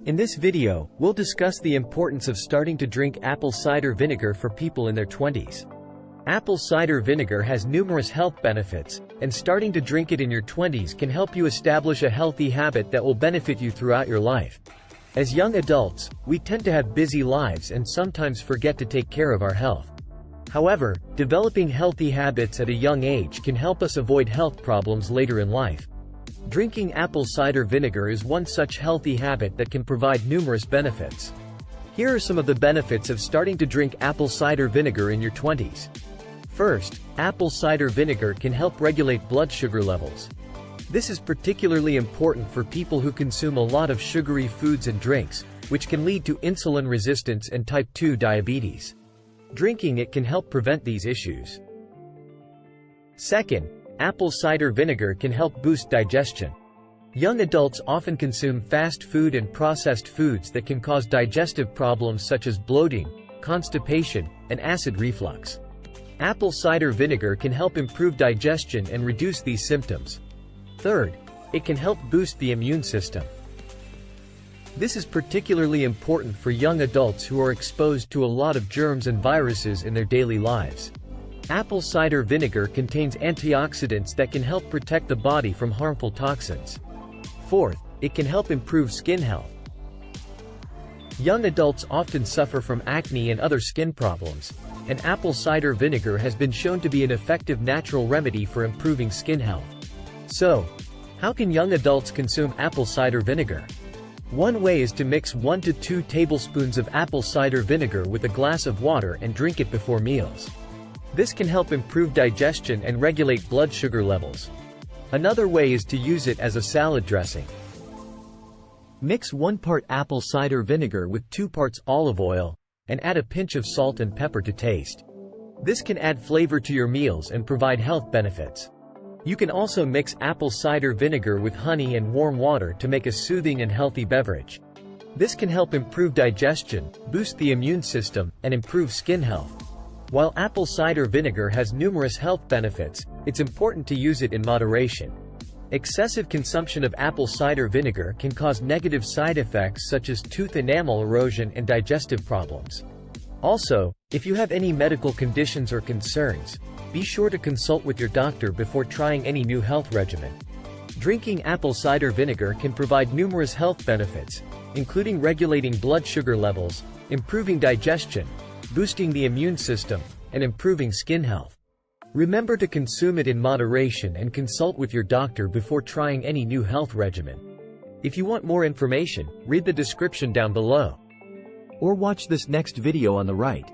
In this video, we'll discuss the importance of starting to drink apple cider vinegar for people in their 20s. Apple cider vinegar has numerous health benefits, and starting to drink it in your 20s can help you establish a healthy habit that will benefit you throughout your life. As young adults, we tend to have busy lives and sometimes forget to take care of our health. However, developing healthy habits at a young age can help us avoid health problems later in life. Drinking apple cider vinegar is one such healthy habit that can provide numerous benefits. Here are some of the benefits of starting to drink apple cider vinegar in your 20s. First, apple cider vinegar can help regulate blood sugar levels. This is particularly important for people who consume a lot of sugary foods and drinks, which can lead to insulin resistance and type 2 diabetes. Drinking it can help prevent these issues. Second, apple cider vinegar can help boost digestion. Young adults often consume fast food and processed foods that can cause digestive problems such as bloating, constipation, and acid reflux. Apple cider vinegar can help improve digestion and reduce these symptoms. Third, it can help boost the immune system. This is particularly important for young adults who are exposed to a lot of germs and viruses in their daily lives. Apple cider vinegar contains antioxidants that can help protect the body from harmful toxins. Fourth, it can help improve skin health. Young adults often suffer from acne and other skin problems, and apple cider vinegar has been shown to be an effective natural remedy for improving skin health. So, how can young adults consume apple cider vinegar? One way is to mix 1 to 2 tablespoons of apple cider vinegar with a glass of water and drink it before meals. This can help improve digestion and regulate blood sugar levels. Another way is to use it as a salad dressing. Mix 1 part apple cider vinegar with 2 parts olive oil, and add a pinch of salt and pepper to taste. This can add flavor to your meals and provide health benefits. You can also mix apple cider vinegar with honey and warm water to make a soothing and healthy beverage. This can help improve digestion, boost the immune system, and improve skin health. While apple cider vinegar has numerous health benefits, it's important to use it in moderation. Excessive consumption of apple cider vinegar can cause negative side effects such as tooth enamel erosion and digestive problems. Also, if you have any medical conditions or concerns, be sure to consult with your doctor before trying any new health regimen. Drinking apple cider vinegar can provide numerous health benefits, including regulating blood sugar levels, improving digestion, boosting the immune system, and improving skin health. Remember to consume it in moderation and consult with your doctor before trying any new health regimen. If you want more information, read the description down below. Or watch this next video on the right.